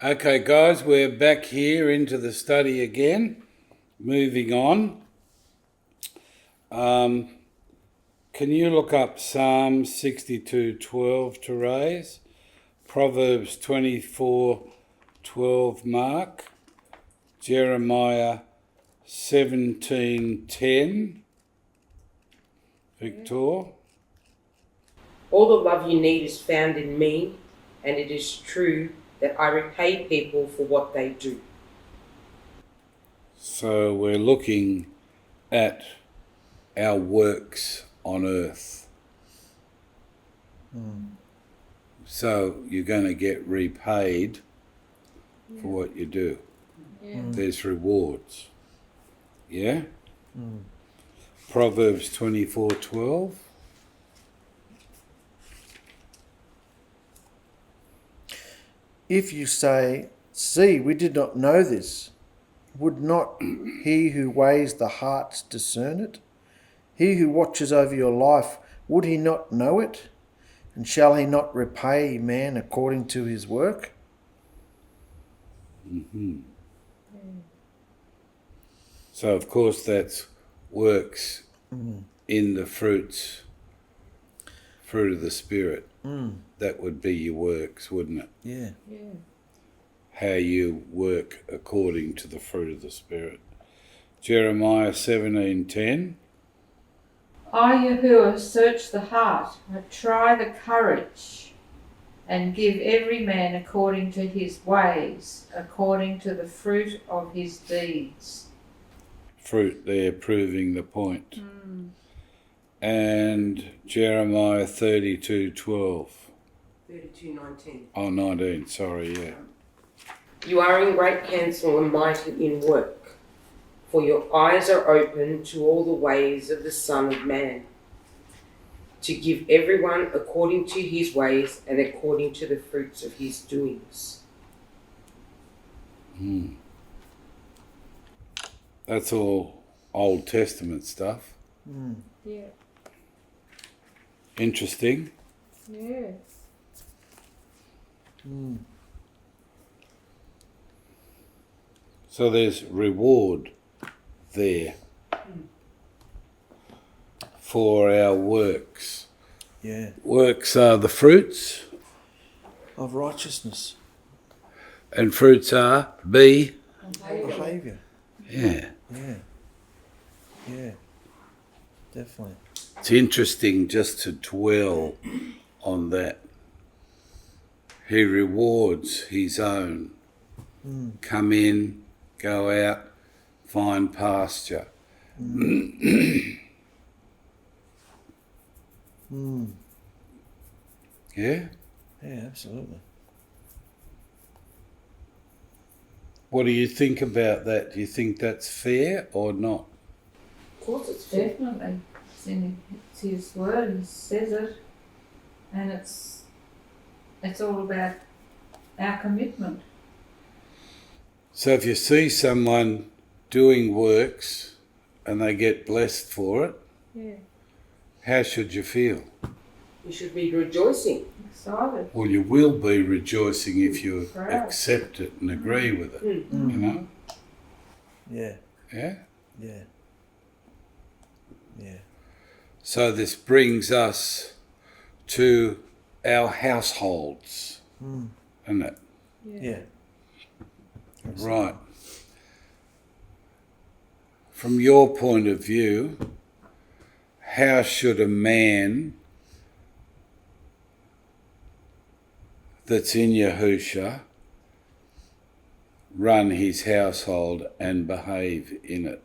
Okay, guys, we're back here into the study again. Moving on. Can you look up Psalm 62:12 to raise? Proverbs 24:12, Mark. Jeremiah 17:10, Victor. All the love you need is found in me, and it is true that I repay people for what they do. So we're looking at our works on earth. So you're going to get repaid for what you do. There's rewards. Yeah? Proverbs 24:12. If you say, "See, we did not know this," would not he who weighs the hearts discern it? He who watches over your life, would he not know it? And shall he not repay man according to his work? So, of course, that's works in the fruit of the Spirit. That would be your works, wouldn't it? Yeah. How you work according to the fruit of the Spirit. Jeremiah 17:10. I, Yahuah, search the heart, I try the courage, and give every man according to his ways, according to the fruit of his deeds. Fruit there proving the point. And Jeremiah 32:12. 32:19. Oh, 19, sorry, yeah. You are in great counsel and mighty in work, for your eyes are open to all the ways of the Son of Man, to give everyone according to his ways and according to the fruits of his doings. That's all Old Testament stuff. Yeah. Interesting. Yes. So there's reward there for our works. Yeah. Works are the fruits, Of righteousness. and fruits are Behaviour. Yeah. Yeah. Definitely. It's interesting just to dwell on that. He rewards his own. Come in, go out, find pasture. Yeah? Yeah, absolutely. What do you think about that? Do you think that's fair or not? Of course it's fair. Definitely. It's his word, he says it, and it's all about our commitment. So if you see someone doing works and they get blessed for it, how should you feel? You should be rejoicing. Excited. Well, you will be rejoicing if you Proud. accept it and agree with it, you know? Yeah. Yeah? Yeah. Yeah. So this brings us to our households, isn't it? Yeah. Right. From your point of view, how should a man that's in Yahusha run his household and behave in it?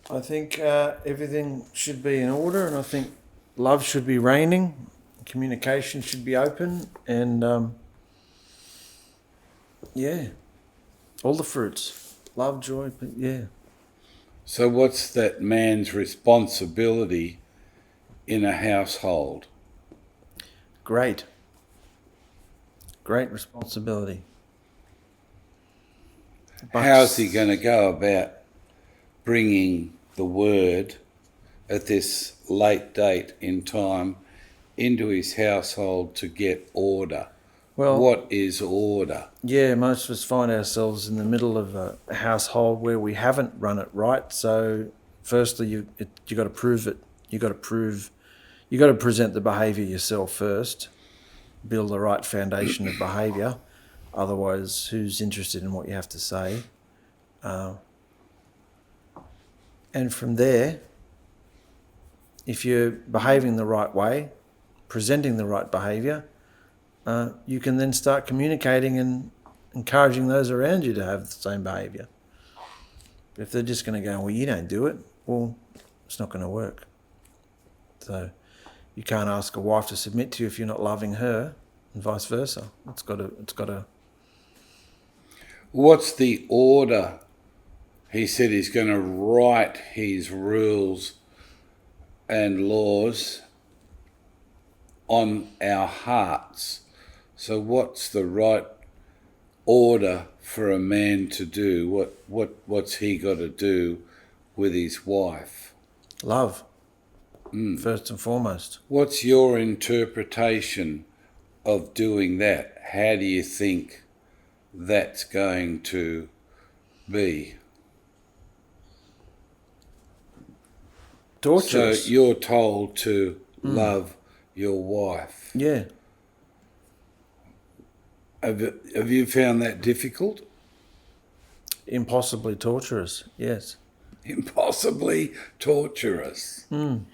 I think everything should be in order, and I think love should be reigning, communication should be open, and all the fruits, love, joy, yeah. So what's that man's responsibility in a household? Great responsibility. How's he going to go about bringing the word at this late date in time into his household to get order. Well, what is order? Yeah, most of us find ourselves in the middle of a household where we haven't run it right. So, firstly, you got to prove it. You got to present the behaviour yourself first. Build the right foundation of behaviour. Otherwise, who's interested in what you have to say? And from there, if you're behaving the right way, presenting the right behaviour, you can then start communicating and encouraging those around you to have the same behaviour. But if they're just going to go, well, you don't do it, well, it's not going to work. So you can't ask a wife to submit to you if you're not loving her, and vice versa. It's got to. What's the order? He said he's going to write his rules and laws on our hearts. So what's the right order for a man to do? What's he got to do with his wife? Love, first and foremost. What's your interpretation of doing that? How do you think that's going to be? Torturous. So you're told to love your wife. Yeah. Have you found that difficult? Impossibly torturous, yes. Impossibly torturous. To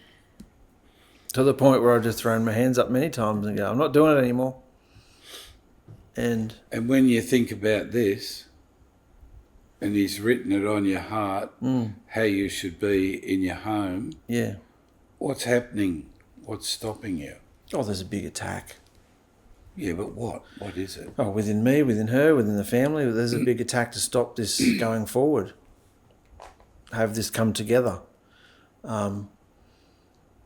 the point where I've just thrown my hands up many times and go, I'm not doing it anymore. And when you think about this, and he's written it on your heart, how you should be in your home, yeah. What's happening? What's stopping you? Oh, there's a big attack. Yeah, but what? What is it? Oh, within me, within her, within the family, there's a big attack to stop this going forward. Have this come together.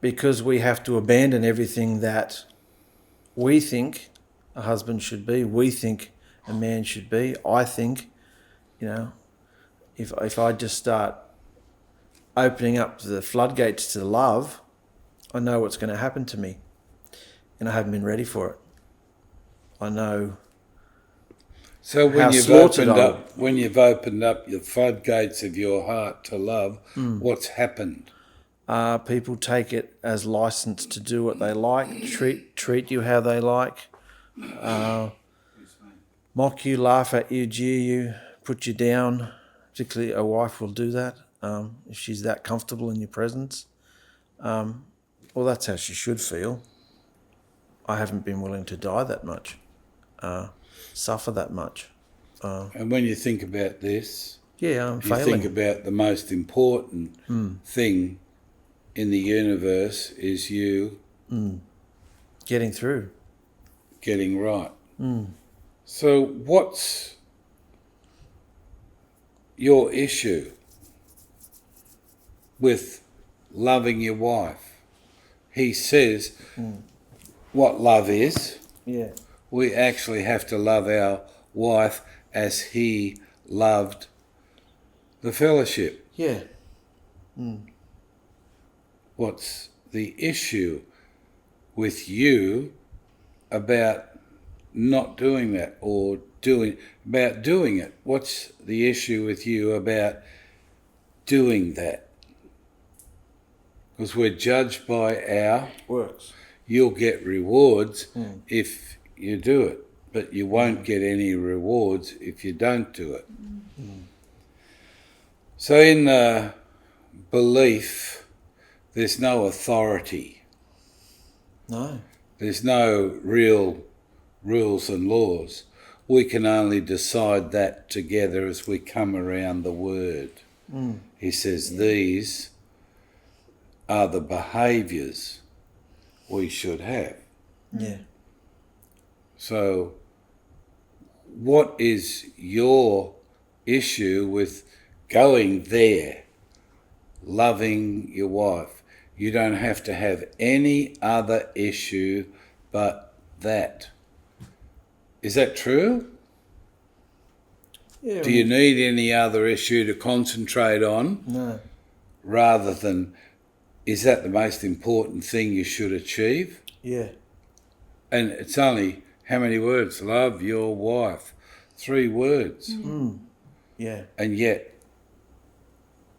Because we have to abandon everything that we think a husband should be, we think a man should be. I think, if I just start opening up the floodgates to love, I know what's going to happen to me. And I haven't been ready for it. I know. So when you've opened up your floodgates of your heart to love, what's happened? People take it as license to do what they like, treat you how they like, mock you, laugh at you, jeer you, put you down. Particularly a wife will do that if she's that comfortable in your presence. Well, that's how she should feel. I haven't been willing to die that much, suffer that much. And when you think about this, I'm you failing. think about the most important thing in the universe is you Getting through. Getting right. So what's your issue with loving your wife? He says what love is. Yeah. We actually have to love our wife as he loved the fellowship. Yeah. What's the issue with you about not doing that or doing it? What's the issue with you about doing that? Because we're judged by our Works. You'll get rewards if you do it, but you won't get any rewards if you don't do it. So in belief, there's no authority. No. There's no real rules and laws. We can only decide that together as we come around the word. He says these are the behaviours we should have. Yeah. So what is your issue with going there, loving your wife? You don't have to have any other issue but that. Is that true? Yeah. Do you need any other issue to concentrate on No. rather than is that the most important thing you should achieve? Yeah. And it's only how many words? Love your wife. 3 words. Yeah. And yet,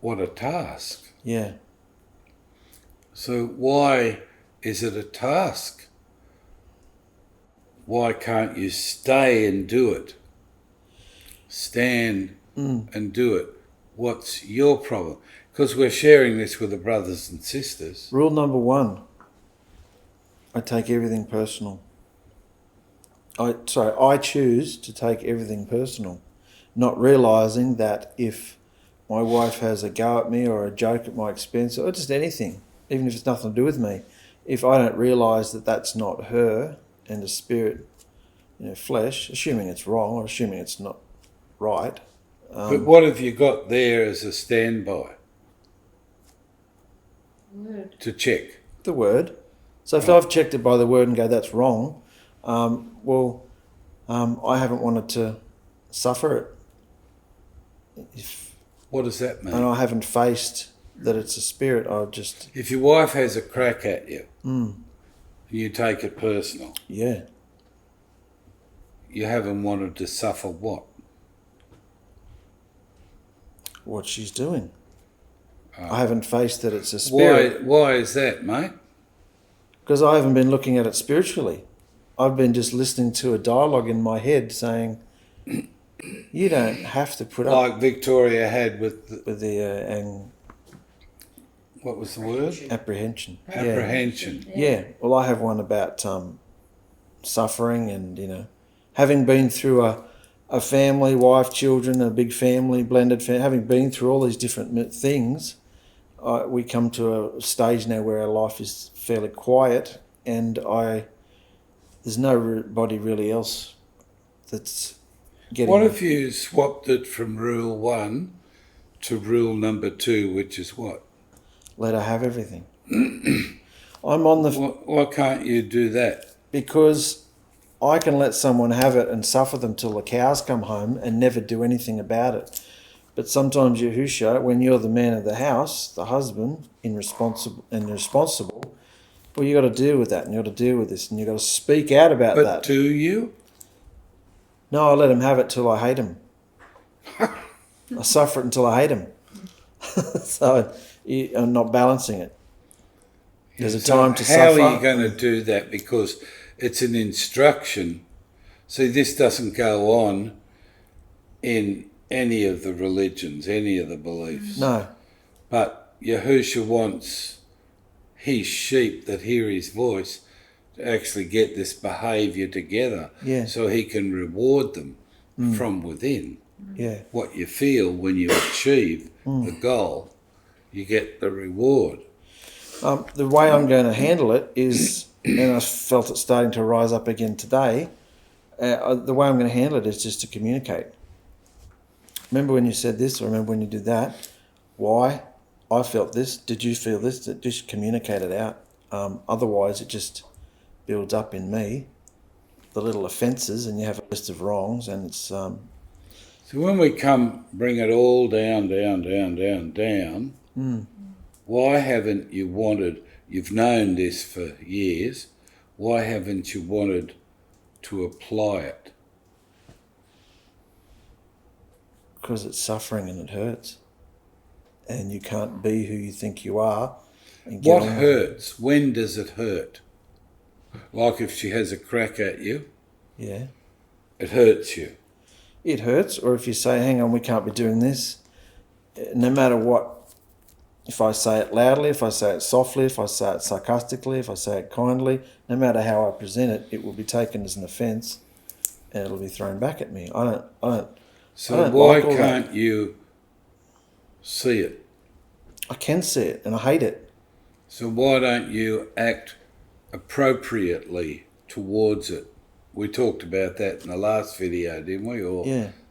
what a task. Yeah. So why is it a task? Why can't you stay and do it? Stand and do it. What's your problem? Because we're sharing this with the brothers and sisters. Rule number 1. I take everything personal. I choose to take everything personal, not realising that if my wife has a go at me or a joke at my expense or just anything, even if it's nothing to do with me, if I don't realise that that's not her and the spirit, flesh, assuming it's wrong or assuming it's not right. But what have you got there as a standby? Word. To check. The word. So if I've checked it by the word and go, that's wrong, I haven't wanted to suffer it. What does that mean? And I haven't faced that it's a spirit. I've just... If your wife has a crack at you, you take it personal. Yeah. You haven't wanted to suffer what? What she's doing. I haven't faced that it's a spirit. Why is that, mate? Because I haven't been looking at it spiritually. I've been just listening to a dialogue in my head saying, you don't have to put up... Like Victoria had with the what was the word? Apprehension. Apprehension. Yeah. Well, I have one about suffering and, having been through a family, wife, children, a big family, blended family, having been through all these different things, we come to a stage now where our life is fairly quiet and there's nobody really else that's getting... What if you swapped it from rule 1 to rule number 2, which is what? Let her have everything. I'm on the... Why can't you do that? Because I can let someone have it and suffer them till the cows come home and never do anything about it. But sometimes, Yahusha, when you're the man of the house, the husband, responsible, well, you got to deal with that and you got to deal with this and you got to speak out about that. But do you? No, I let him have it till I hate him. I suffer it until I hate him. So I'm not balancing it. There's a time to suffer. How are you going to do that? Because it's an instruction. See, this doesn't go on in any of the religions, any of the beliefs. No. But Yahusha wants his sheep that hear his voice to actually get this behaviour together, so he can reward them from within. Yeah. What you feel when you achieve the goal, you get the reward. The way I'm going to handle it is, and I felt it starting to rise up again today, the way I'm going to handle it is just to communicate. Remember when you said this, or remember when you did that? Why? I felt this. Did you feel this? Just communicate it out. Otherwise, it just builds up in me, the little offences, and you have a list of wrongs, and it's... So when we bring it all down, why haven't you wanted... You've known this for years. Why haven't you wanted to apply it? Because it's suffering and it hurts. And you can't be who you think you are. What hurts? When does it hurt? Like if she has a crack at you? Yeah. It hurts you. It hurts. Or if you say, hang on, we can't be doing this. No matter what. If I say it loudly, if I say it softly, if I say it sarcastically, if I say it kindly, no matter how I present it, it will be taken as an offence and it'll be thrown back at me. I don't why can't you see it? I can see it and I hate it. So why don't you act appropriately towards it? We talked about that in the last video, didn't we? Or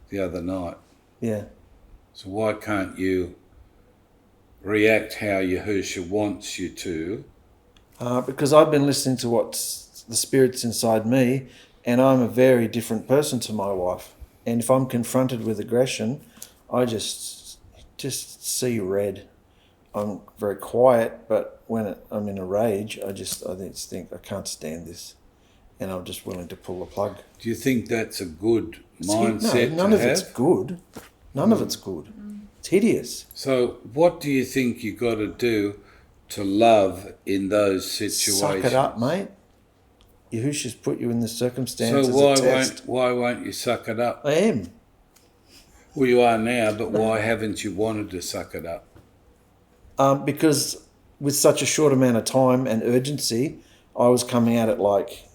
the other night. Yeah. So why can't you react how Yahusha wants you to? Because I've been listening to what's the spirits inside me, and I'm a very different person to my wife. And if I'm confronted with aggression, I just see red. I'm very quiet, but when I'm in a rage, I just think I can't stand this, and I'm just willing to pull the plug. Do you think that's a good mindset No, none to of have? it's good. None of it's good. It's hideous. So what do you think you got to do to love in those situations? Suck it up, mate. Yahusha's put you in the circumstances. So why won't you suck it up? I am. Well, you are now, but why haven't you wanted to suck it up? Because with such a short amount of time and urgency, I was coming at it like,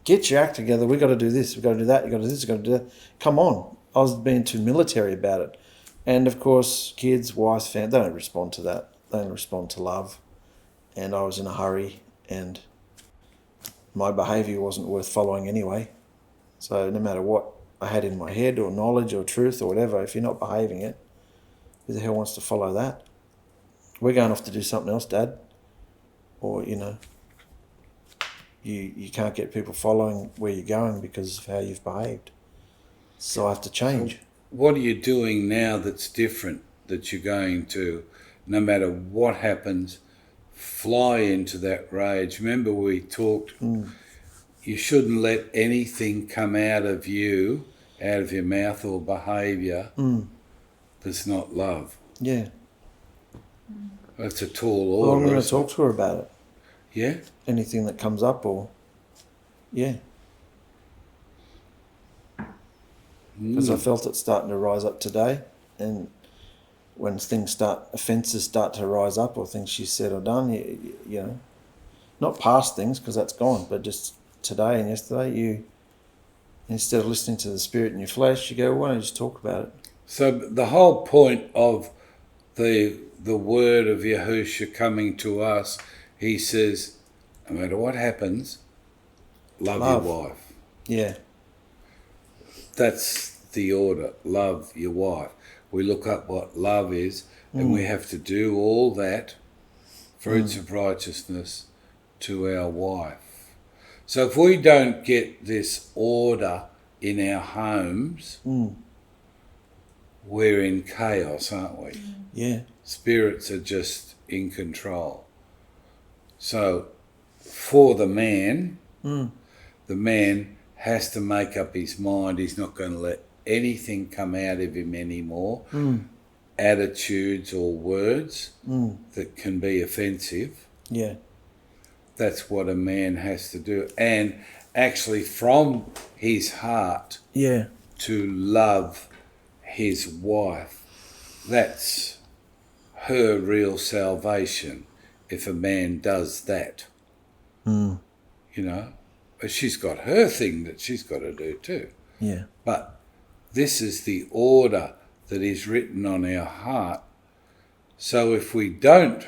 get your act together, we got to do this, we got to do that, you got to do this, you got to do that. Come on. I was being too military about it. And of course, kids, wives, family, they don't respond to that. They don't respond to love. And I was in a hurry, and my behaviour wasn't worth following anyway. So no matter what I had in my head or knowledge or truth or whatever, if you're not behaving it, who the hell wants to follow that? We're going off to do something else, Dad. Or, you know, you can't get people following where you're going because of how you've behaved. So I have to change. What are you doing now that's different, that you're going to, no matter what happens, fly into that rage? Remember we talked, you shouldn't let anything come out of you, out of your mouth or behaviour, that's not love. Yeah. That's a tall Well, order. I'm going to talk to her about it. Yeah? Anything that comes up, or yeah, because I felt it starting to rise up today, and when offences start to rise up, or things she said or done, you know, not past things because that's gone, but just today and yesterday, you, instead of listening to the spirit in your flesh, you go, why don't you just talk about it? So the whole point of the word of Yahusha coming to us, he says, no matter what happens, love your wife. Yeah. That's the order, love your wife. We look up what love is, and we have to do all that, fruits of righteousness, to our wife. So if we don't get this order in our homes, we're in chaos, aren't we? Yeah. Spirits are just in control. So for the man has to make up his mind. He's not going to let anything come out of him anymore, attitudes or words that can be offensive. Yeah. That's what a man has to do. And actually from his heart to love his wife. That's her real salvation if a man does that. You know, but she's got her thing that she's got to do too. Yeah. But this is the order that is written on our heart. So if we don't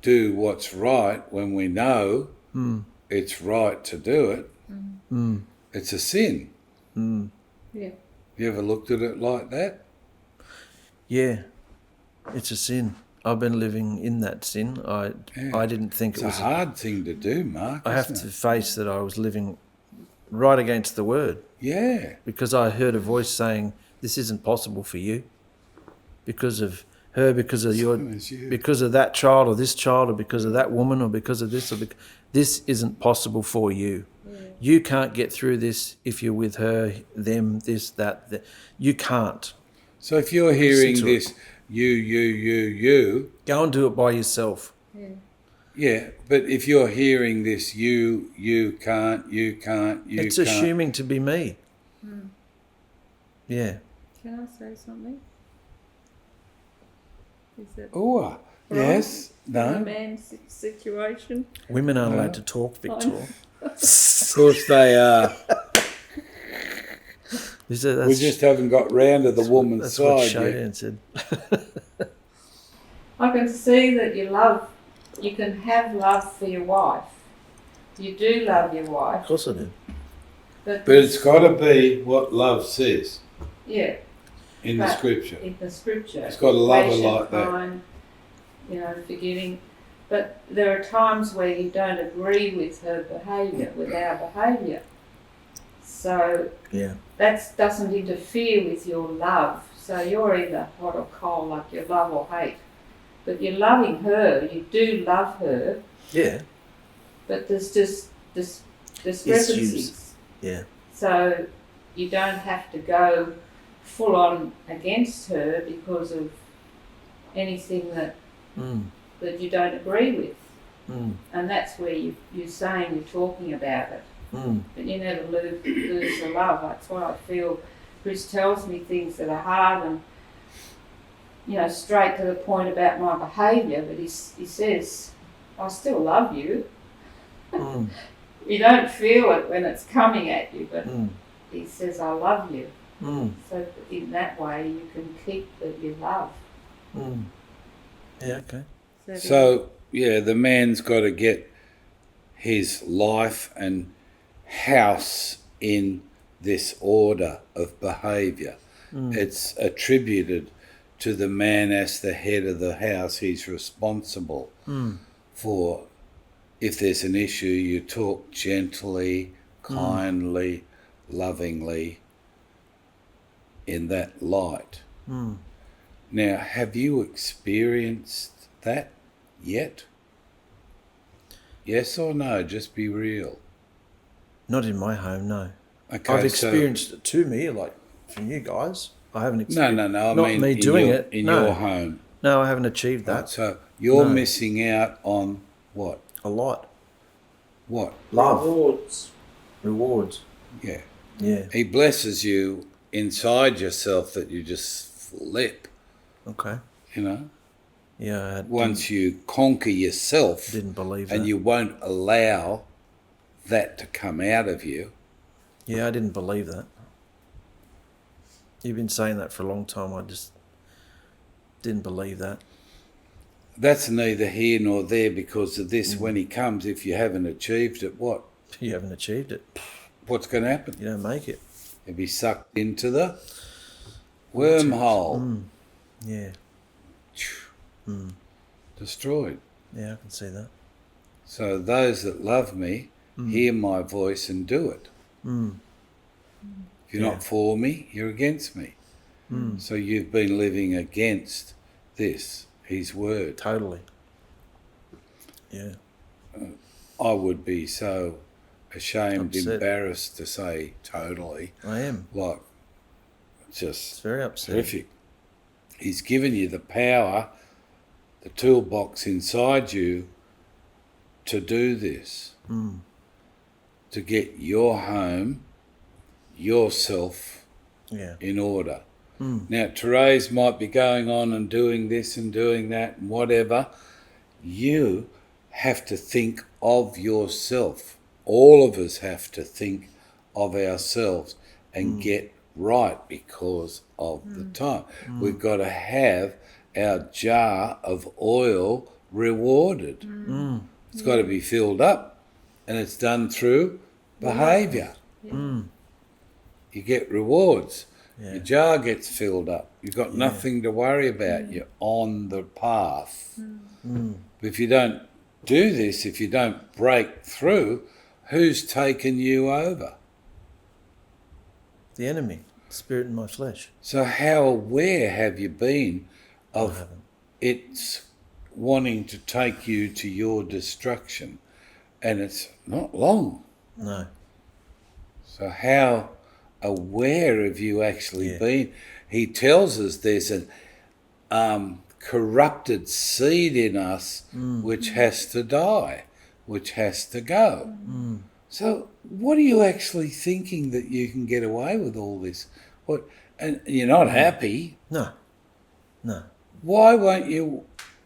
do what's right when we know it's right to do it, it's a sin. Yeah. You ever looked at it like that? Yeah. It's a sin. I've been living in that sin. I didn't think It's it was a hard thing to do, Mark. I have to face that I was living right against the word. Yeah. Because I heard a voice saying, this isn't possible for you. Because of her, because of because of that child or this child or because of that woman or because of this this isn't possible for you. Yeah. You can't get through this if you're with her, them, this, that. You can't. So if you're hearing this, you, go and do it by yourself. Yeah, but if you're hearing this, you can't, it's assuming to be me. Yeah. Can I say something? Is it Oh, yes, no. a man's situation? Women aren't allowed to talk, Victor. Of course they are. We just haven't got round to the woman's that's side what yet. Cheyenne said. I can see that you can have love for your wife. You do love your wife. Of course I do. But it's got to be what love says. Yeah. In the scripture. In the scripture. It's got to love her Patient, like that. kind, forgiving. But there are times where you don't agree with her behaviour, with our behaviour. So that doesn't interfere with your love. So you're either hot or cold, like you love or hate. but you're loving her. You do love her, Yeah. but there's just discrepancies. Yeah. So you don't have to go full on against her because of anything that you don't agree with. And that's where you're saying you're talking about it. But you never lose the love. That's why I feel Chris tells me things that are hard and, you know, straight to the point about my behaviour, but he says, I still love you. You don't feel it when it's coming at you, but he says, I love you. So in that way you can keep your love. Yeah, okay. So, yeah, the man's got to get his life and house in this order of behaviour. It's attributed to the man as the head of the house. He's responsible for, if there's an issue, you talk gently, kindly, lovingly in that light. Now, have you experienced that yet? Yes or no? Just be real. Not in my home, no. Okay, I've experienced it to me, like from you guys. I haven't experienced No. I not mean, me doing it. in No. your home. No, I haven't achieved that. Right, so you're No. missing out on what? A lot. What? Love. Rewards. Yeah. Yeah. He blesses you inside yourself that you just flip, Okay. you know? Yeah. Once you conquer yourself Didn't believe that. and you won't allow that to come out of you. Yeah, I didn't believe that. You've been saying that for a long time. I just didn't believe that. That's neither here nor there because of this. When he comes, if you haven't achieved it, what? You haven't achieved it. What's going to happen? You don't make it. You'll be sucked into the wormhole. Yeah. Destroyed. Yeah, I can see that. So those that love me hear my voice and do it. If you're not for me, you're against me. So you've been living against this, his word. Totally. Yeah. I would be so ashamed, Upset. embarrassed to say totally. I am. Like, It's just very upsetting. terrific. He's given you the power, the toolbox inside you to do this. To get your home, yourself Yeah. in order. Now, Therese might be going on and doing this and doing that and whatever. You have to think of yourself. All of us have to think of ourselves and get right because of the time. We've got to have our jar of oil rewarded. It's got to be filled up, and it's done through behaviour. You get rewards. Yeah. Your jar gets filled up. You've got nothing to worry about. You're on the path. But if you don't do this, if you don't break through, who's taken you over? The enemy. Spirit in my flesh. So how aware have you been of haven't. its wanting to take you to your destruction? And it's not long. No. So how aware have you actually Yeah. been? He tells us there's a corrupted seed in us which has to die, which has to go. So what are you actually thinking that you can get away with all this? What? And you're not happy. No. No. Why won't you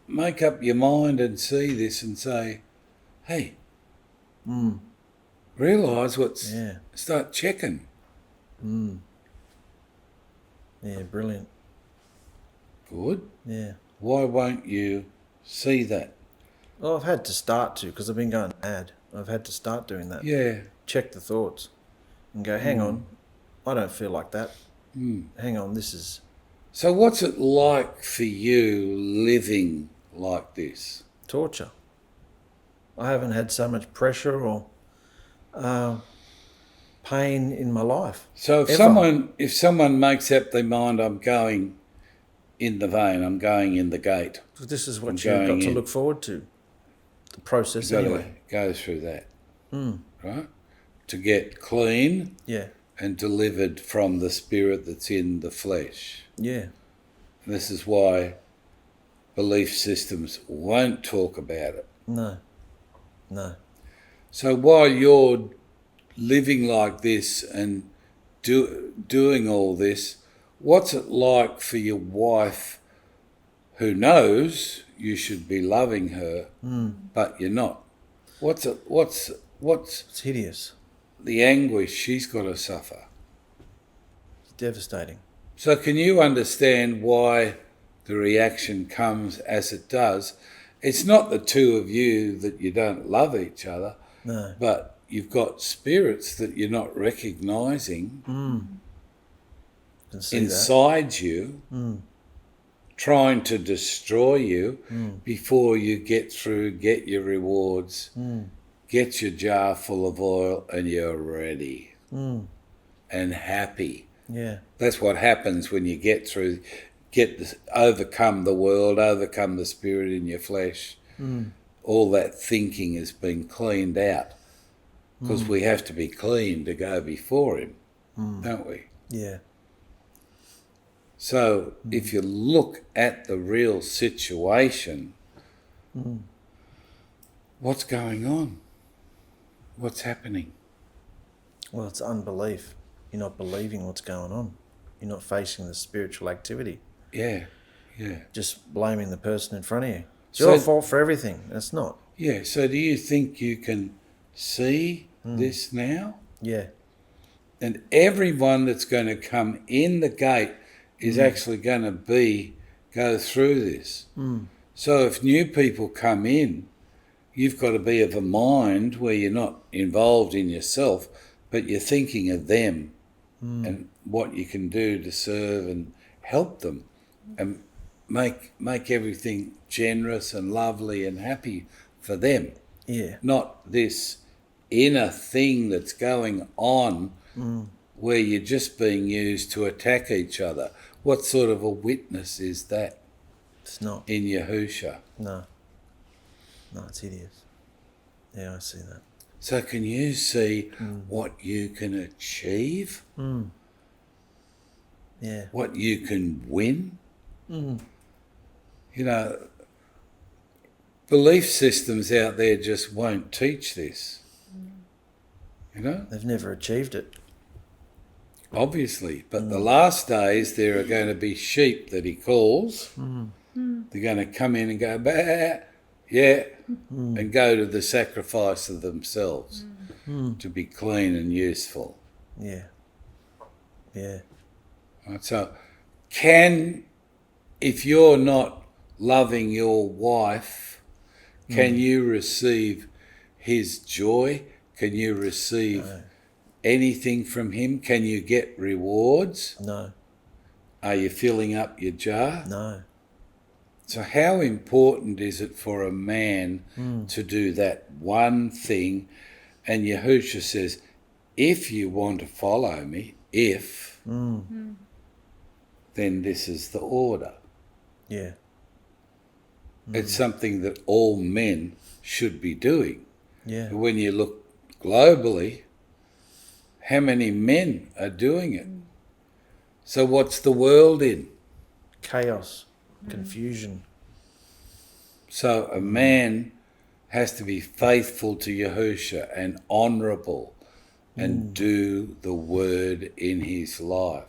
make up your mind and see this and say, hey, realise what's... Yeah. Start checking. Yeah, brilliant. Good. Yeah. Why won't you see that? Well, I've had to start to because I've been going mad. I've had to start doing that. Yeah. Check the thoughts and go, hang on, I don't feel like that. Hang on, this is... So what's it like for you living like this? torture. I haven't had so much pressure or pain in my life. So if Ever. someone makes up their mind, I'm going in the vein. I'm going in the gate. This is what I'm you've got going to in. look forward to. The process You've got anyway. to go through that, right? To get clean Yeah. and delivered from the spirit that's in the flesh. Yeah. And this is why belief systems won't talk about it. No. No. So while you're living like this and doing all this, what's it like for your wife who knows you should be loving her, but you're not? What's It's hideous. the anguish she's got to suffer? It's devastating. So can you understand why the reaction comes as it does? It's not the two of you that you don't love each other, No. but you've got spirits that you're not recognising Can see inside you, trying to destroy you before you get through, get your rewards, get your jar full of oil, and you're ready and happy. Yeah. That's what happens when you get through, overcome the world, overcome the spirit in your flesh. All that thinking has been cleaned out, because we have to be clean to go before him, don't we? Yeah. So if you look at the real situation, what's going on? What's happening? Well, it's unbelief. You're not believing what's going on. You're not facing the spiritual activity. Yeah, yeah. Just blaming the person in front of you. It's So- your fault for everything. It's not. Yeah, so do you think you can see this now? Yeah. And everyone that's going to come in the gate is actually going to go through this. So if new people come in, you've got to be of a mind where you're not involved in yourself, but you're thinking of them and what you can do to serve and help them and make everything generous and lovely and happy for them. Yeah. Not this inner thing that's going on where you're just being used to attack each other. What sort of a witness is that It's not. in Yahusha? No. No, it's hideous. Yeah, I see that. So can you see what you can achieve? Yeah. What you can win? You know, belief systems out there just won't teach this. You know? They've never achieved it. Obviously, but the last days there are going to be sheep that he calls. They're going to come in and go, bah, yeah, and go to the sacrifice of themselves to be clean and useful. Yeah. Yeah. Right, so if you're not loving your wife, can you receive his joy? Can you receive anything from him? Can you get rewards? No. Are you filling up your jar? No. So how important is it for a man to do that one thing? And Yahusha says, if you want to follow me, then this is the order. Yeah. It's something that all men should be doing. Yeah. When you look globally, how many men are doing it? So what's the world in? Chaos. Confusion. So a man has to be faithful to Yahusha and honourable and do the word in his life.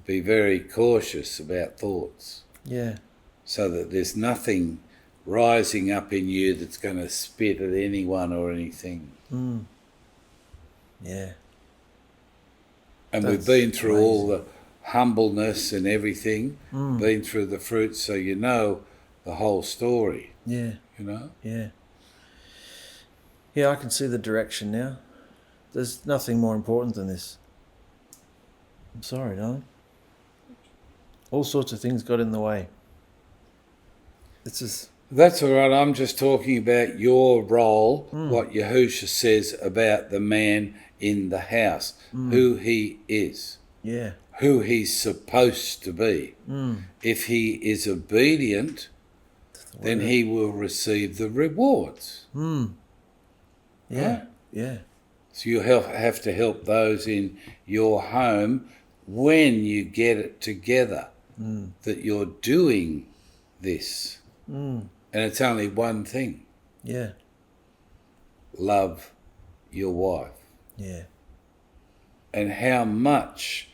Be very cautious about thoughts Yeah. so that there's nothing rising up in you that's going to spit at anyone or anything. Yeah. And That's we've been through all the humbleness and everything, been through the fruits, so you know the whole story, Yeah. you know? Yeah. Yeah, I can see the direction now. There's nothing more important than this. I'm sorry, darling. All sorts of things got in the way. It's just... That's all right. I'm just talking about your role, what Yahusha says about the man in the house, who he is, Yeah. who he's supposed to be. If he is obedient, then he will receive the rewards. Yeah. Right? Yeah. So you have to help those in your home when you get it together that you're doing this. And it's only one thing. Yeah. Love your wife. Yeah. And how much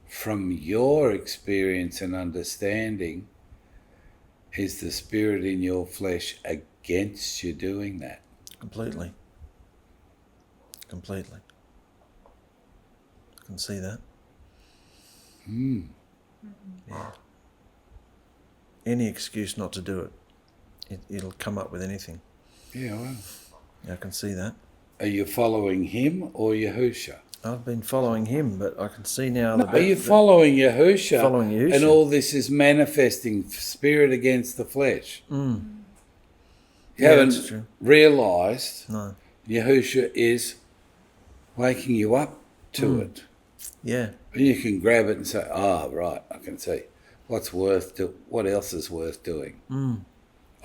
from your experience and understanding is the spirit in your flesh against you doing that? Completely. Completely. I can see that. Yeah. Any excuse not to do it. It'll come up with anything. Yeah, well. I can see that. Are you following him or Yahusha? I've been following him, but I can see now. No, are you following Yahusha? Following Yahusha. And all this is manifesting spirit against the flesh. You that's true. haven't realised No. Yahusha is waking you up to it. Yeah. And you can grab it and say, right, I can see. What else is worth doing?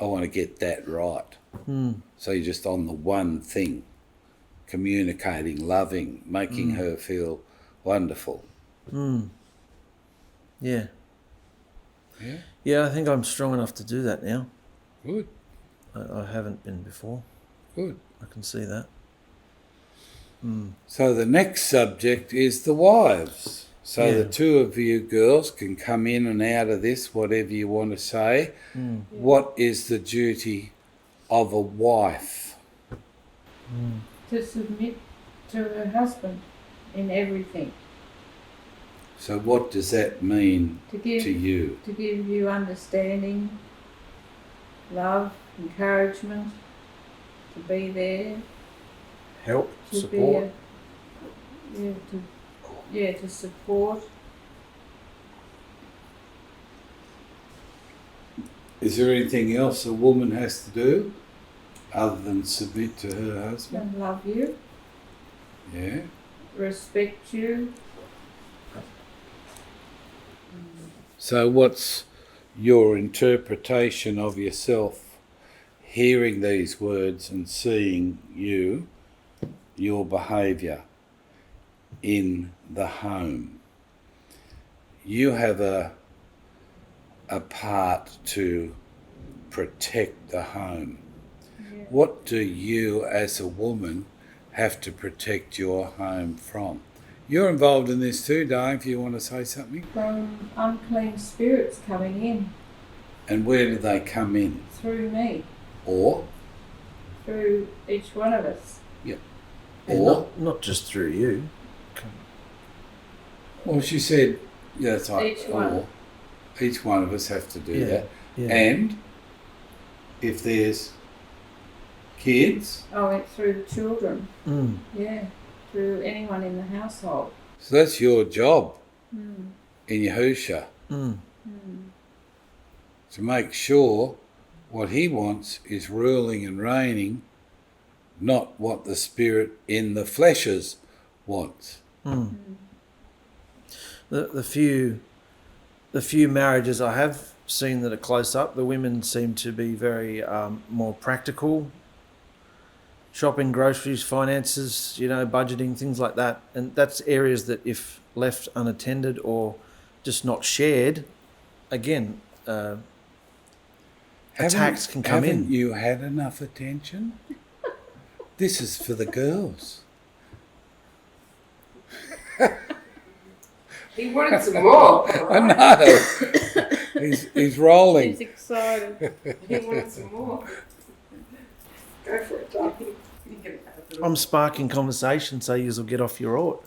I want to get that right. So you're just on the one thing, communicating, loving, making her feel wonderful. Yeah. Yeah? Yeah, I think I'm strong enough to do that now. Good, I haven't been before. good. I can see that. So the next subject is the wives. So Yeah. the two of you girls can come in and out of this, whatever you want to say. What is the duty of a wife? To submit to her husband in everything. So what does that mean To give to you? to give you understanding, love, encouragement, to be there, Help, to support. to support. Is there anything else a woman has to do other than submit to her husband? And love you, Yeah. respect you. So what's your interpretation of yourself hearing these words and seeing your behaviour in the home? You have a part to protect the home. Yeah. What do you as a woman have to protect your home from? You're involved in this too, Dave, if you want to say something. From unclean spirits coming in And where do they come in? through me, Or? through each one of us. And Or? not just through you. Well, she said, yeah, that's right. Each one. Or. Each one of us have to do Yeah. that. Yeah. And if there's kids, I went through the children, Mm. yeah, through anyone in the household. so that's your job Mm. in Yahusha, Mm. to make sure what he wants is ruling and reigning, not what the spirit in the fleshes wants. Mm. The few marriages I have seen that are close up, the women seem to be very more practical. Shopping, groceries, finances, budgeting, things like that. And that's areas that if left unattended or just not shared, again, attacks can come in. Haven't you had enough attention? This is for the girls. He wanted some more. I know. He's rolling. He's excited. He wanted some more. Go for it, Doug. You can have it. I'm sparking conversation, so you'll get off your ought.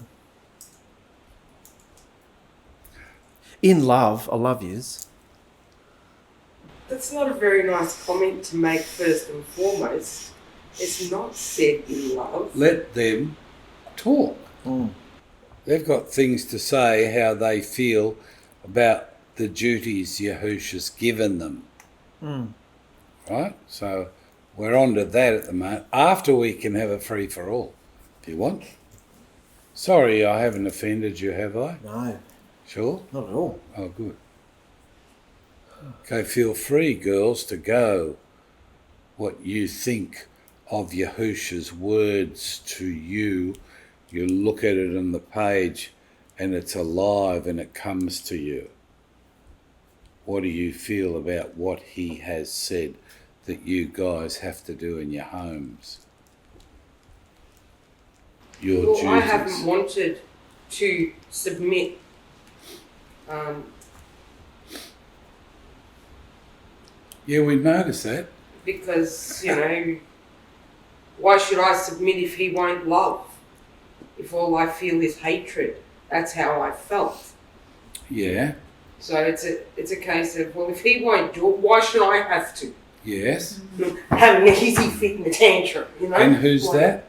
In love, I love yous. That's not a very nice comment to make first and foremost. It's not said in love. Let them talk. Mm. They've got things to say, how they feel about the duties Yahusha's given them. Mm. Right? So we're on to that at the moment. After we can have a free-for-all, if you want. Sorry, I haven't offended you, have I? No. Sure? Not at all. Oh, good. Okay, feel free, girls, to go what you think of Yahusha's words to you. You look at it on the page and it's alive and it comes to you. What do you feel about what he has said that you guys have to do in your homes? Your duties. I haven't wanted to submit Yeah, we noticed that. because, why should I submit if he won't love? If all I feel is hatred. That's how I felt. Yeah. So it's a case of, well, if he won't do it, why should I have to? Yes. Having a hissy fit and a tantrum, And who's that?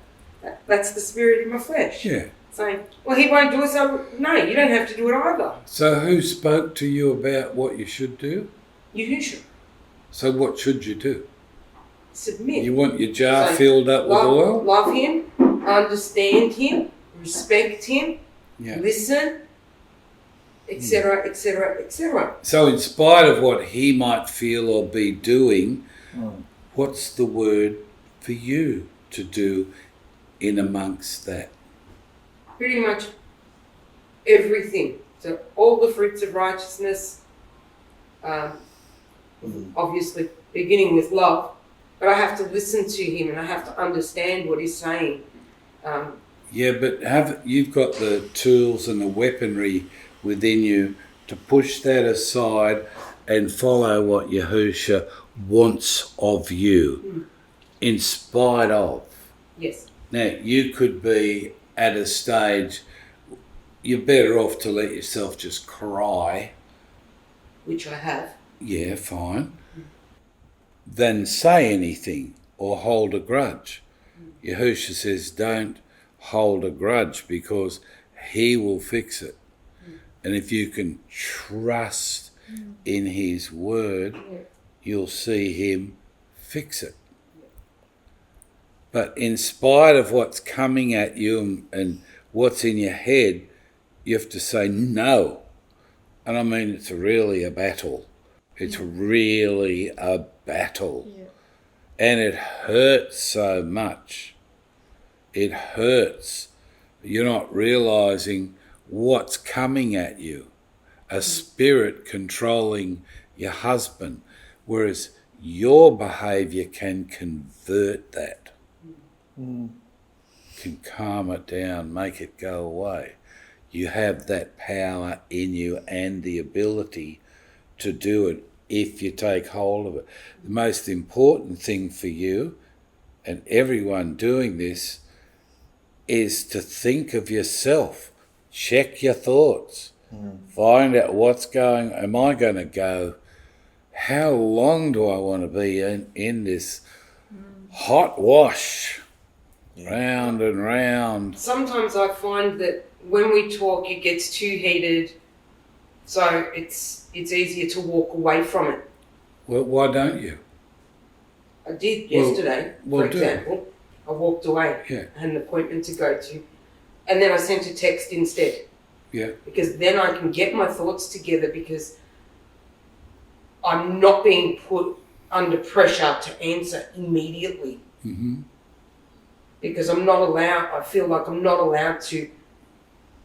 That's the spirit in my flesh. Yeah. Saying, well, he won't do it, so no, you don't have to do it either. So who spoke to you about what you should do? Yahusha. So what should you do? Submit. You want your jar So, filled up with oil? Love him, understand him, respect him, Yeah. listen, etc., etc., etc. So in spite of what he might feel or be doing, what's the word for you to do in amongst that? Pretty much everything. So all the fruits of righteousness, obviously beginning with love, but I have to listen to him and I have to understand what he's saying. Yeah, but you've got the tools and the weaponry within you to push that aside and follow what Yahusha wants of you, in spite of. Yes. Now, you could be at a stage, you're better off to let yourself just cry. Which I have. Yeah, fine. Than say anything or hold a grudge. Yahusha says don't hold a grudge because he will fix it. And if you can trust in his word, you'll see him fix it. But in spite of what's coming at you and what's in your head, you have to say no. And I mean, it's really a battle. It's really a battle. Yeah. And it hurts so much. It hurts. You're not realizing what's coming at you. A spirit controlling your husband, whereas your behaviour can convert that. Can calm it down, make it go away. You have that power in you and the ability to do it if you take hold of it. The most important thing for you and everyone doing this is to think of yourself. Check your thoughts. Find out what's going. Am I going to go? How long do I want to be in this hot wash? Round and round. Sometimes I find that when we talk, it gets too heated, so it's easier to walk away from it. Well, why don't you? I did yesterday, for do. example. I walked away. Yeah. I had an appointment to go to, and then I sent a text instead. Yeah. Because then I can get my thoughts together because I'm not being put under pressure to answer immediately. Because I'm not allowed, I feel like I'm not allowed to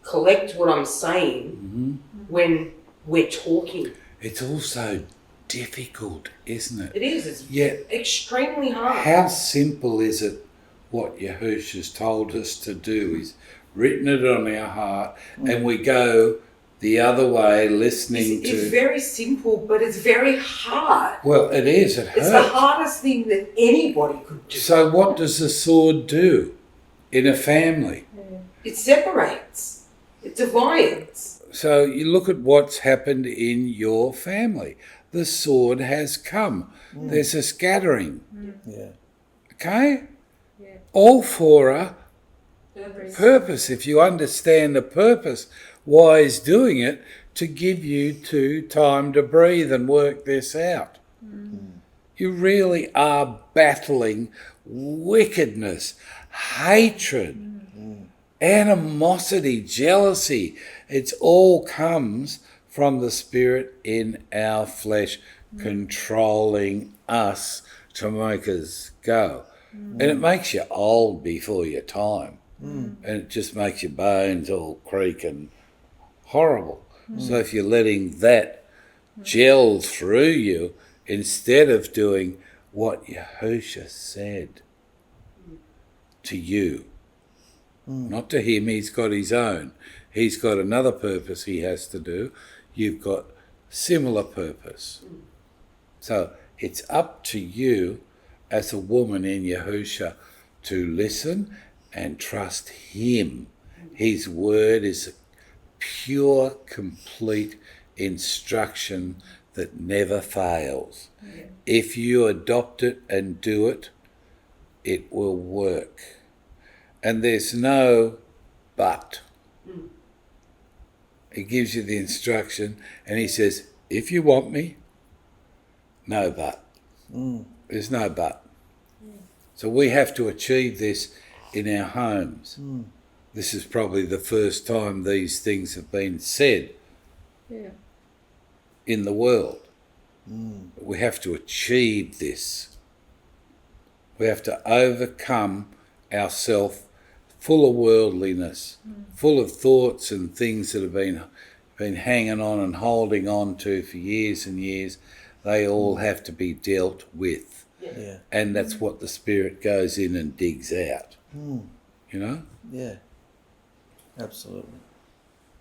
collect what I'm saying when we're talking. It's also difficult, isn't it? It is. It's Yeah. extremely hard. How simple is it what Yahusha's told us to do? He's written it on our heart and we go the other way listening It's to... very simple, but it's very hard. Well, it is. It hurts. It's the hardest thing that anybody could do. So what does the sword do in a family? It separates. It divides. So you look at what's happened in your family. The sword has come. There's a scattering. Yeah. Okay? Yeah. All for a purpose. If you understand the purpose, why he's doing it, to give you time to breathe and work this out. You really are battling wickedness, hatred, animosity, jealousy. It all comes from the spirit in our flesh controlling us to make us go. And it makes you old before your time. And it just makes your bones all creak and horrible. So if you're letting that gel through you instead of doing what Yahusha said to you, not to him, he's got his own. He's got another purpose he has to do. You've got similar purpose. So it's up to you as a woman in Yahusha to listen and trust him. His word is pure, complete instruction that never fails. Yeah. If you adopt it and do it, it will work. And there's no but. He gives you the instruction and he says, if you want me, no but. There's no but. So we have to achieve this in our homes. This is probably the first time these things have been said in the world. We have to achieve this. We have to overcome ourselves full of worldliness, full of thoughts and things that have been hanging on and holding on to for years and years. They all have to be dealt with. Yeah. And that's what the Spirit goes in and digs out. You know? Yeah. Absolutely.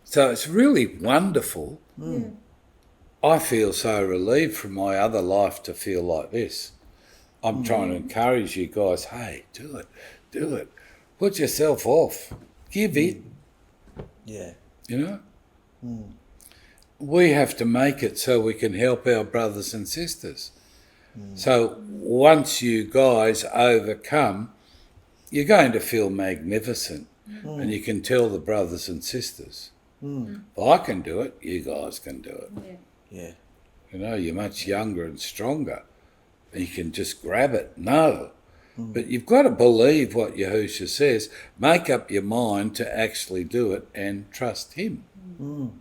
So it's really wonderful. I feel so relieved from my other life to feel like this. I'm trying to encourage you guys, hey, do it. Put yourself off. Give it. Yeah. You know? We have to make it so we can help our brothers and sisters. So once you guys overcome, you're going to feel magnificent. And you can tell the brothers and sisters, if I can do it, you guys can do it. Yeah. You know, you're much younger and stronger. And you can just grab it. No. But you've got to believe what Yahusha says. Make up your mind to actually do it and trust him. You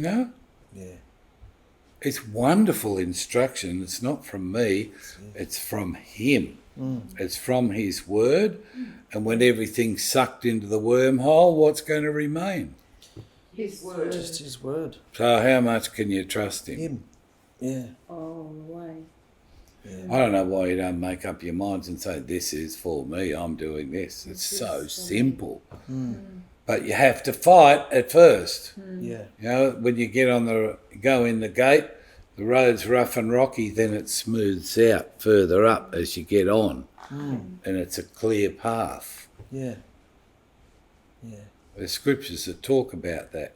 know? Yeah. It's wonderful instruction. It's not from me. It's from him. It's from his word. And when everything's sucked into the wormhole, what's going to remain? His word. Just his word. So how much can you trust him? Him. Yeah. All the way. Yeah. I don't know why you don't make up your minds and say, this is for me, I'm doing this. It's so simple. But you have to fight at first. Yeah. You know, when you go in the gate, the road's rough and rocky, then it smooths out further up as you get on. And it's a clear path. Yeah. Yeah. There's scriptures that talk about that.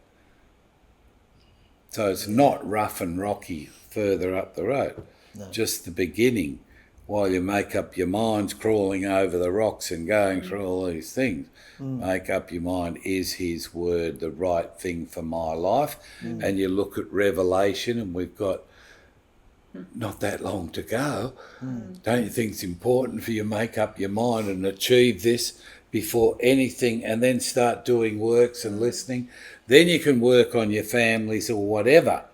So it's not rough and rocky further up the road. No. Just the beginning, while you make up your minds crawling over the rocks and going through all these things. Make up your mind, is his word the right thing for my life? And you look at Revelation, and we've got not that long to go. Don't you think it's important for you to make up your mind and achieve this before anything, and then start doing works and listening? Then you can work on your families or whatever.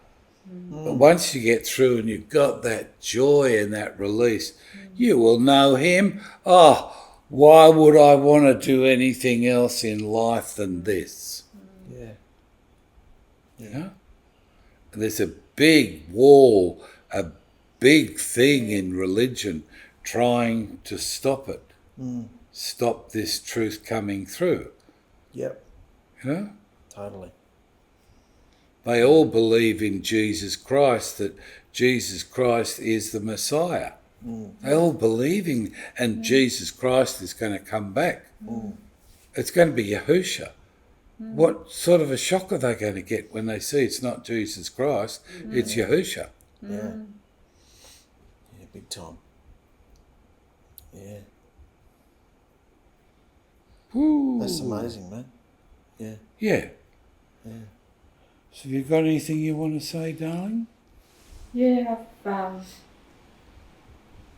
But once you get through and you've got that joy and that release, you will know him. Oh, why would I want to do anything else in life than this? Yeah. You know? There's a big wall, a big thing in religion trying to stop it. Stop this truth coming through. Yep. You know? Totally. They all believe in Jesus Christ, that Jesus Christ is the Messiah. They all believe in, and Jesus Christ is going to come back. It's going to be Yahusha. What sort of a shock are they going to get when they see it's not Jesus Christ, it's Yahusha? Yeah. Yeah, big time. Yeah. Ooh. That's amazing, man. Yeah. Yeah. Yeah. So have you got anything you want to say, darling? Yeah, I've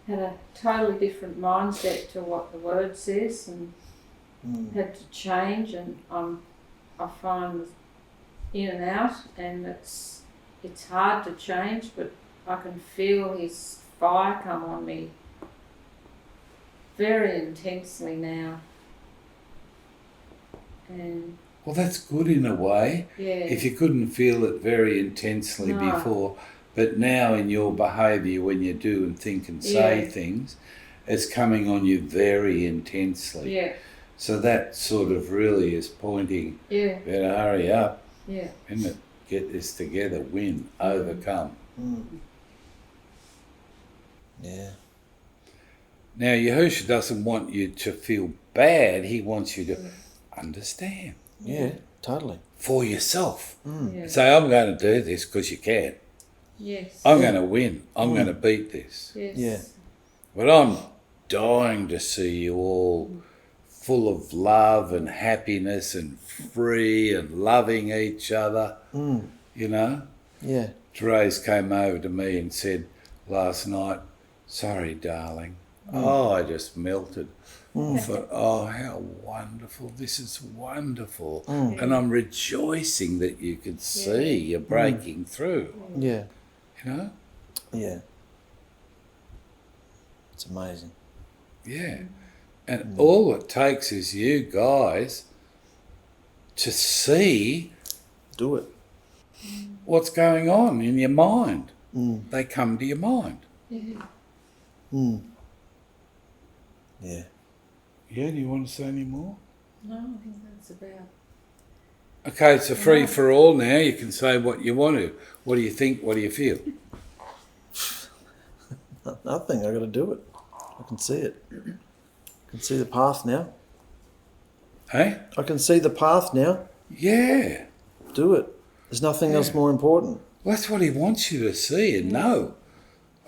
had a totally different mindset to what the word says, and had to change, and I find in and out, and it's hard to change, but I can feel his fire come on me very intensely now. And Well, that's good in a way. yeah, If you couldn't feel it very intensely No. before, but now in your behaviour when you do and think and say Yeah. things, it's coming on you very intensely. yeah, So that sort of really is pointing, yeah, better hurry up, yeah, isn't it? Get this together, win, overcome. Yeah. Now, Yahusha doesn't want you to feel bad. He wants you to understand Yeah, totally. for yourself. yeah. Say, I'm going to do this because you can. Yes. I'm going to win. I'm going to beat this. Yes. Yeah. But I'm dying to see you all full of love and happiness and free and loving each other. You know? Yeah. Therese came over to me and said last night, sorry, darling. Oh, I just melted. I thought, oh, how wonderful. This is wonderful. And I'm rejoicing that you could see you're breaking through, Yeah. you know? Yeah. It's amazing. Yeah. And all it takes is you guys to see Do it. what's going on in your mind. They come to your mind. Yeah. Yeah. Yeah, do you want to say any more? No, I think that's about. Okay, it's a free for all now. You can say what you want to. What do you think? What do you feel? Nothing. I got to do it. I can see it. I can see the path now. Hey? I can see the path now. Yeah. Do it. There's nothing else more important. Well, that's what he wants you to see and know.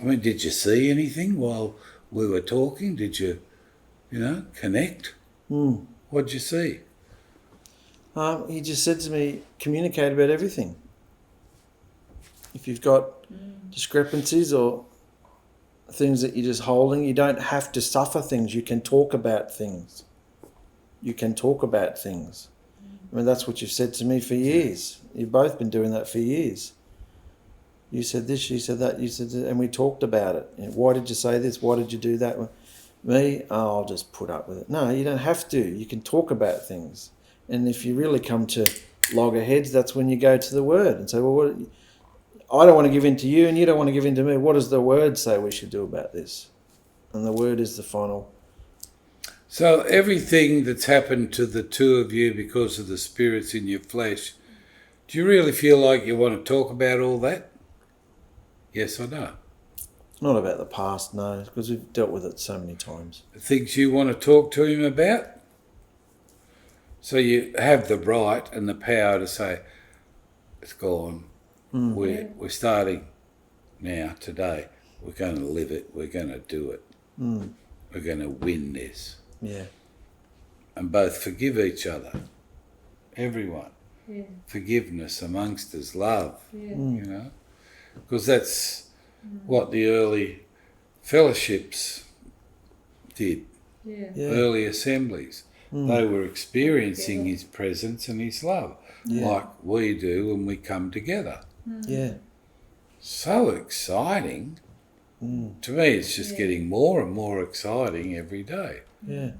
I mean, did you see anything while we were talking? Did you, connect? What'd you see? He just said to me, communicate about everything. If you've got discrepancies or things that you're just holding, you don't have to suffer things. You can talk about things. You can talk about things. I mean, that's what you've said to me for years. You've both been doing that for years. You said this, she said that, you said that, and we talked about it. Why did you say this? Why did you do that? Me, I'll just put up with it. No, you don't have to. You can talk about things. And if you really come to loggerheads, that's when you go to the Word and say, well, I don't want to give in to you and you don't want to give in to me. What does the Word say we should do about this? And the Word is the final. So everything that's happened to the two of you because of the spirits in your flesh, do you really feel like you want to talk about all that? Yes or no? Not about the past, no, because we've dealt with it so many times. The things you want to talk to him about? So you have the right and the power to say, it's gone. We're starting now, today. We're going to live it. We're going to do it. We're going to win this. Yeah. And both forgive each other. Everyone. Yeah. Forgiveness amongst us, love, Yeah. Because that's what the early fellowships did, Yeah. Yeah. early assemblies. They were experiencing his presence and his love, like we do when we come together. Yeah. So exciting. To me, it's just getting more and more exciting every day. Yeah.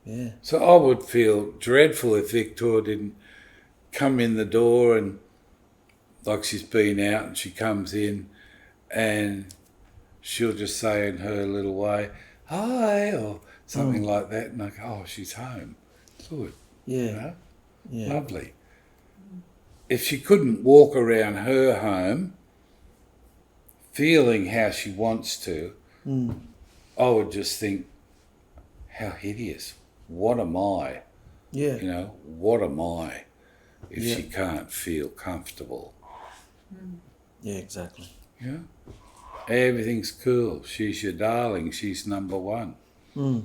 Yeah. So I would feel dreadful if Victoria didn't come in the door and like she's been out and she comes in and she'll just say in her little way, hi, or something like that. And I go, oh, she's home. Good. Yeah. Yeah. Lovely. If she couldn't walk around her home feeling how she wants to, I would just think, how hideous. What am I? Yeah. What am I if she can't feel comfortable? Yeah, exactly. Yeah. Everything's cool. She's your darling. She's number one. Yeah.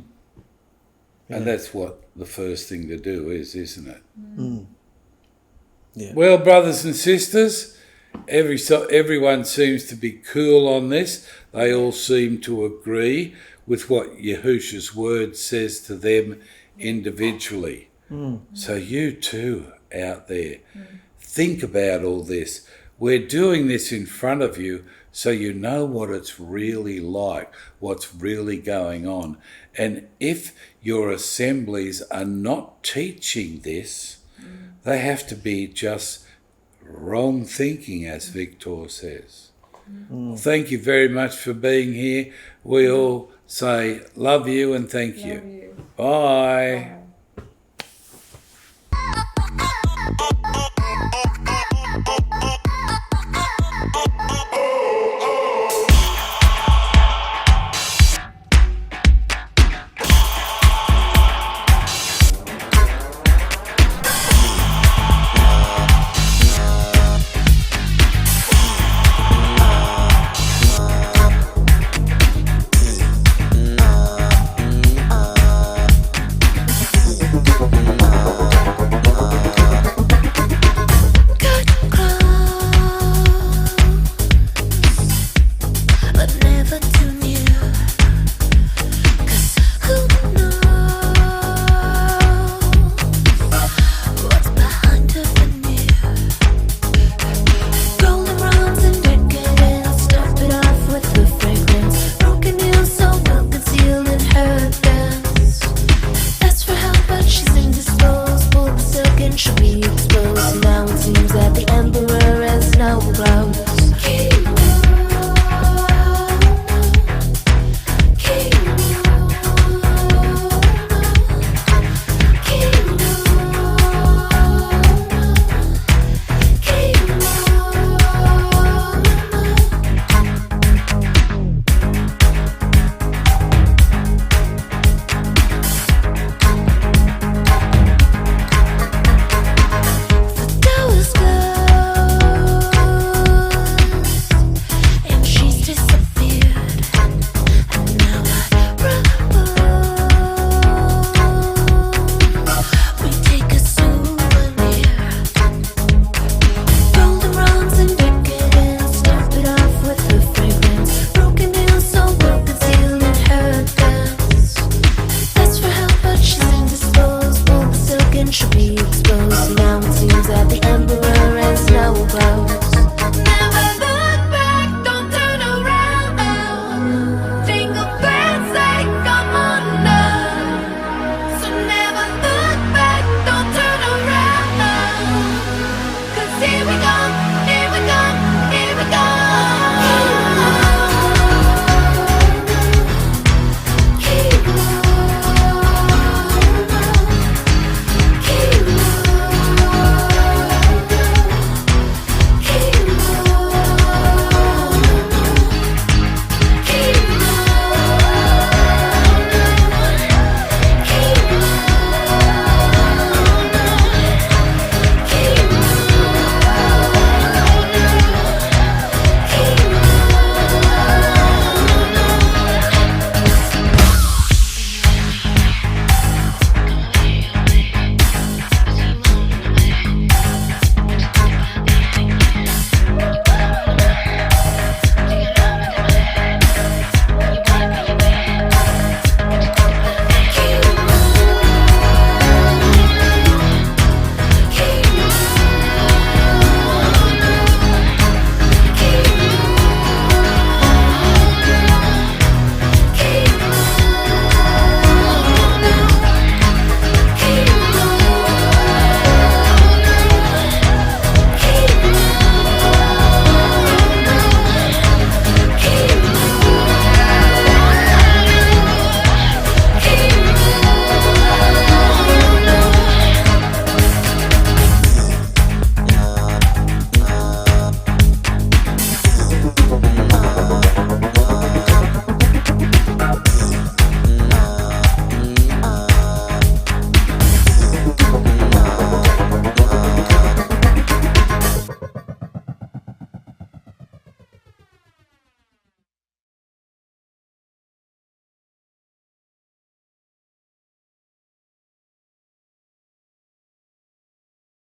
And that's what the first thing to do is, isn't it? Yeah. Well, brothers and sisters, everyone seems to be cool on this. They all seem to agree with what Yahusha's word says to them individually. So you too out there, think about all this. We're doing this in front of you so you know what it's really like, what's really going on. And if your assemblies are not teaching this, they have to be just wrong thinking, as Victor says. Well, thank you very much for being here. We all say love you and thank you. Love you. Bye. Bye.